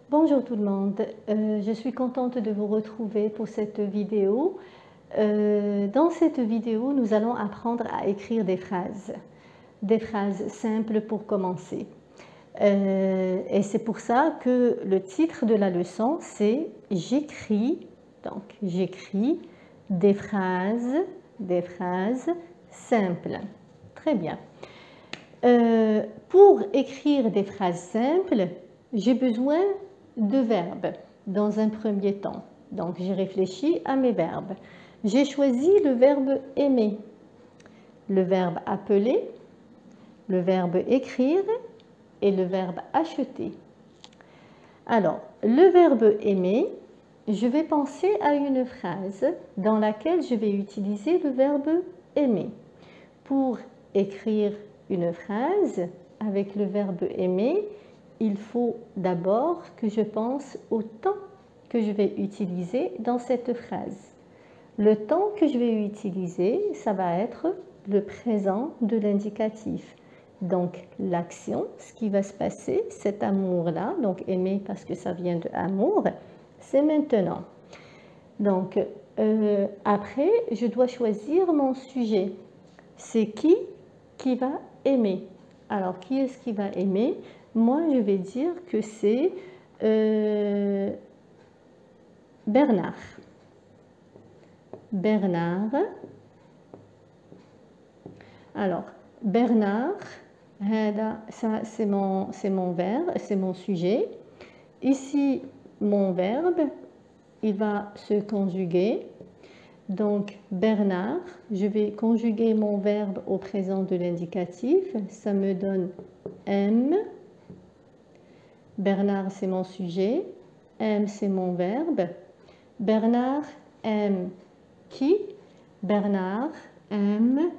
Bonjour tout le monde, je suis contente de vous retrouver pour cette vidéo. Dans cette vidéo, nous allons apprendre à écrire des phrases simples pour commencer. Et c'est pour ça que le titre de la leçon, c'est « J'écris ». Donc, j'écris des phrases simples. Très bien. Pour écrire des phrases simples, j'ai besoin de verbes dans un premier temps. Donc, j'ai réfléchi à mes verbes. J'ai choisi le verbe aimer, le verbe appeler, le verbe écrire et le verbe acheter. Alors, le verbe aimer, je vais penser à une phrase dans laquelle je vais utiliser le verbe aimer. Pour écrire une phrase avec le verbe aimer, il faut d'abord que je pense au temps que je vais utiliser dans cette phrase. Le temps que je vais utiliser, ça va être le présent de l'indicatif. Donc l'action, ce qui va se passer, cet amour-là, donc aimer parce que ça vient de amour, c'est maintenant. Donc après, je dois choisir mon sujet. C'est qui va aimer. Alors, qui est-ce qui va aimer? Moi, je vais dire que c'est Bernard. Bernard. Alors, Bernard, ça c'est mon verbe, c'est mon sujet. Ici, mon verbe, il va se conjuguer. Donc, Bernard, je vais conjuguer mon verbe au présent de l'indicatif. Ça me donne aime. Bernard, c'est mon sujet. Aime, c'est mon verbe. Bernard aime qui? Bernard aime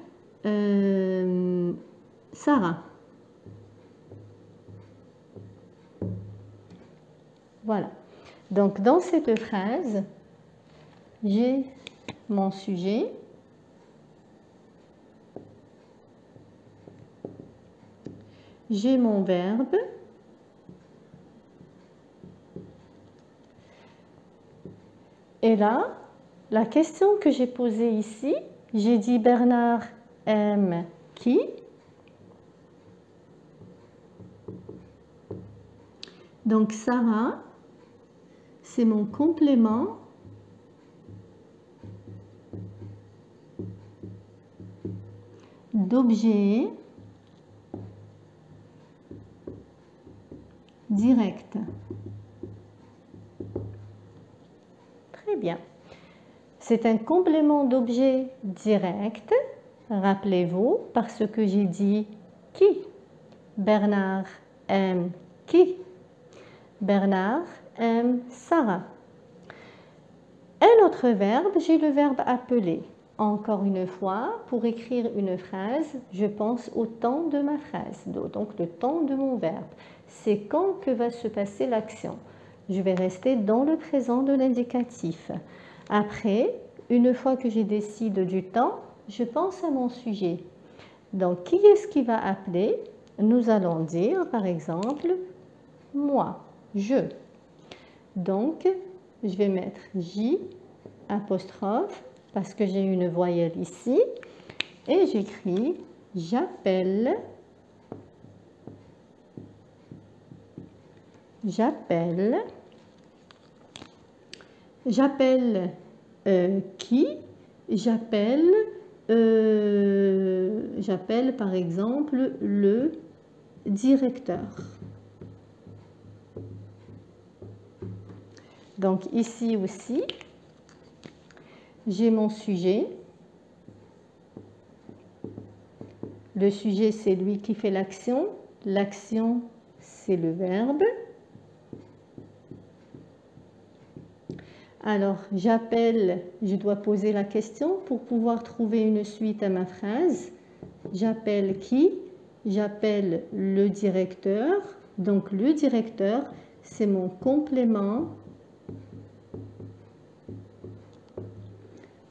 Sarah. Voilà. Donc, dans cette phrase, j'ai mon sujet, j'ai mon verbe, et là, la question que j'ai posée ici, j'ai dit Bernard aime qui? Donc Sarah, c'est mon complément d'objet direct. Très bien. C'est un complément d'objet direct, rappelez-vous, parce que j'ai dit qui? Bernard aime qui? Bernard aime Sarah. Un autre verbe, j'ai le verbe appeler. Encore une fois, pour écrire une phrase, je pense au temps de ma phrase, donc le temps de mon verbe. C'est quand que va se passer l'action. Je vais rester dans le présent de l'indicatif. Après, une fois que j'ai décidé du temps, je pense à mon sujet. Donc, qui est-ce qui va appeler? Nous allons dire, par exemple, moi, je. Donc, je vais mettre J, apostrophe, parce que j'ai une voyelle ici, et j'écris j'appelle, qui? J'appelle par exemple le directeur. Donc ici aussi, j'ai mon sujet. Le sujet, c'est lui qui fait l'action. L'action, c'est le verbe. Alors, j'appelle, je dois poser la question pour pouvoir trouver une suite à ma phrase. J'appelle qui? J'appelle le directeur. Donc, le directeur, c'est mon complément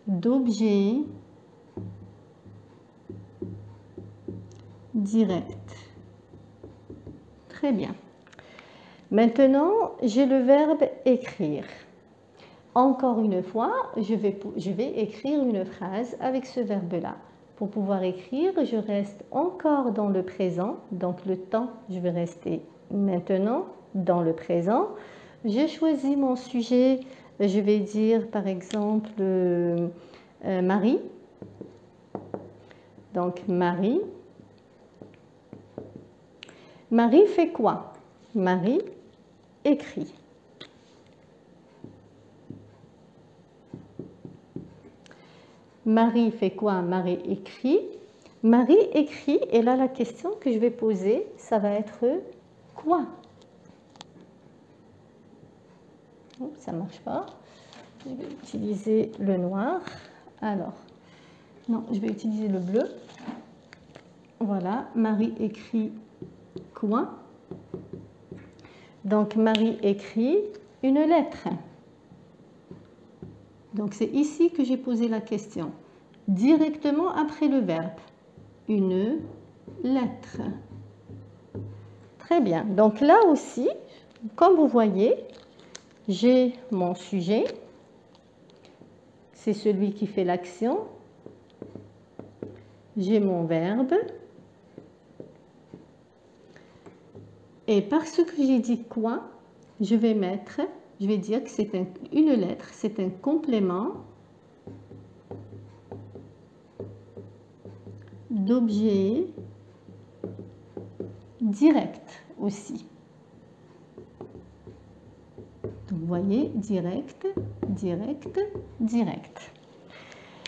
d'objet direct. Très bien. Maintenant, j'ai le verbe écrire. Encore une fois, je vais écrire une phrase avec ce verbe-là. Pour pouvoir écrire, je reste encore dans le présent. Donc le temps, je vais rester maintenant dans le présent. Je choisis mon sujet. Je vais dire par exemple Marie. Donc Marie. Marie fait quoi? Marie écrit. Marie fait quoi? Marie écrit. Marie écrit, et là la question que je vais poser, ça va être quoi? Oh, ça ne marche pas. Je vais utiliser le noir. Alors, non, je vais utiliser le bleu. Voilà, Marie écrit quoi? Donc, Marie écrit une lettre. Donc, c'est ici que j'ai posé la question. Directement après le verbe. Une lettre. Très bien. Donc, là aussi, comme vous voyez, j'ai mon sujet. C'est celui qui fait l'action. J'ai mon verbe. Et parce que j'ai dit quoi, je vais dire que c'est une lettre, c'est un complément d'objet direct aussi. Donc, vous voyez, direct, direct, direct.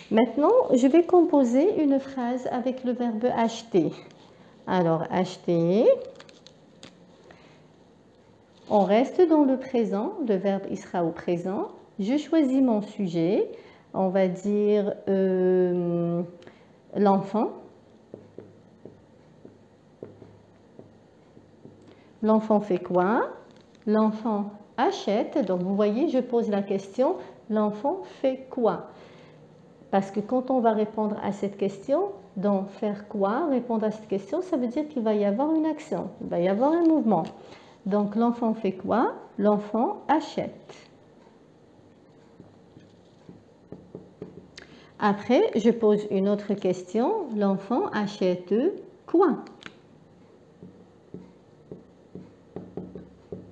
Maintenant, je vais composer une phrase avec le verbe acheter. Alors, acheter. On reste dans le présent, le verbe il sera au présent. Je choisis mon sujet, on va dire l'enfant. L'enfant fait quoi? L'enfant achète. Donc vous voyez, je pose la question, l'enfant fait quoi? Parce que quand on va répondre à cette question, dans faire quoi, répondre à cette question, ça veut dire qu'il va y avoir une action, il va y avoir un mouvement. Donc, l'enfant fait quoi? L'enfant achète. Après, je pose une autre question. L'enfant achète quoi?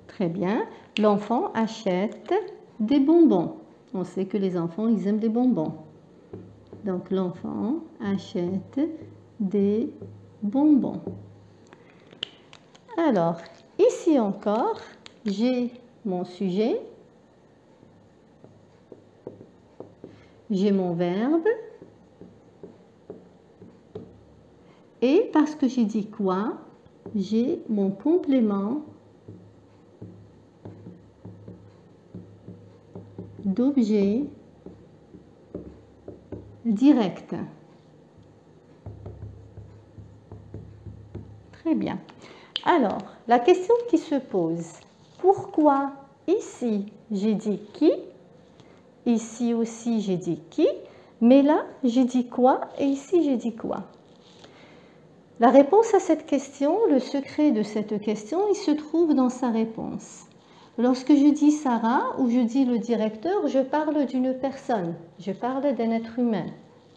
Très bien. L'enfant achète des bonbons. On sait que les enfants, ils aiment des bonbons. Donc, l'enfant achète des bonbons. Alors, ici encore, j'ai mon sujet, j'ai mon verbe, et parce que j'ai dit quoi, j'ai mon complément d'objet direct. Très bien. Alors, la question qui se pose, pourquoi ici j'ai dit qui, ici aussi j'ai dit qui, mais là j'ai dit quoi et ici j'ai dit quoi? La réponse à cette question, le secret de cette question, il se trouve dans sa réponse. Lorsque je dis Sarah ou je dis le directeur, je parle d'une personne, je parle d'un être humain,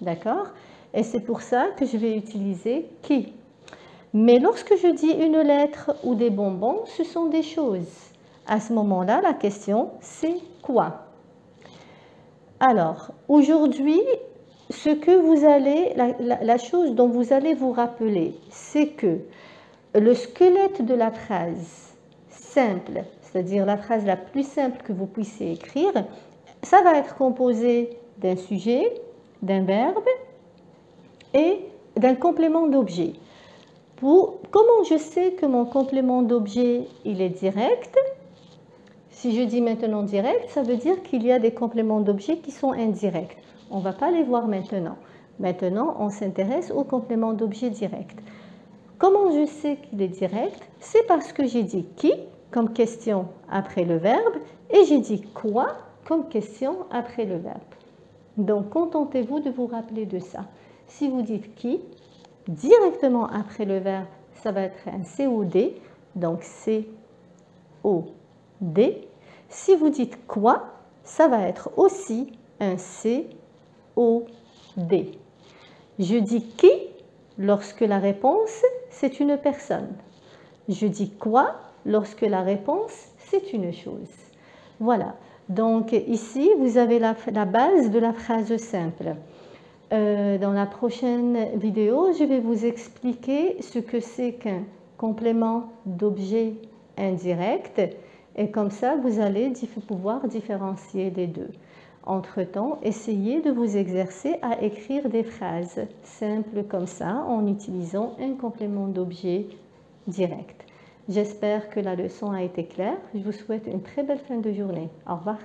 d'accord? Et c'est pour ça que je vais utiliser qui. Mais lorsque je dis une lettre ou des bonbons, ce sont des choses. À ce moment-là, la question, c'est quoi? Alors, aujourd'hui, ce que vous allez, la chose dont vous allez vous rappeler, c'est que le squelette de la phrase simple, c'est-à-dire la phrase la plus simple que vous puissiez écrire, ça va être composé d'un sujet, d'un verbe et d'un complément d'objet. Comment je sais que mon complément d'objet il est direct? Si je dis maintenant direct, ça veut dire qu'il y a des compléments d'objet qui sont indirects. On ne va pas les voir maintenant. Maintenant, on s'intéresse aux compléments d'objet directs. Comment je sais qu'il est direct? C'est parce que j'ai dit qui comme question après le verbe et j'ai dit quoi comme question après le verbe. Donc, contentez-vous de vous rappeler de ça. Si vous dites qui, directement après le verbe, ça va être un COD, donc C-O-D. Si vous dites quoi, ça va être aussi un C-O-D. Je dis qui lorsque la réponse, c'est une personne. Je dis quoi lorsque la réponse, c'est une chose. Voilà. Donc ici, vous avez la base de la phrase simple. Dans la prochaine vidéo, je vais vous expliquer ce que c'est qu'un complément d'objet indirect et comme ça, vous allez pouvoir différencier les deux. Entre-temps, essayez de vous exercer à écrire des phrases simples comme ça en utilisant un complément d'objet direct. J'espère que la leçon a été claire. Je vous souhaite une très belle fin de journée. Au revoir.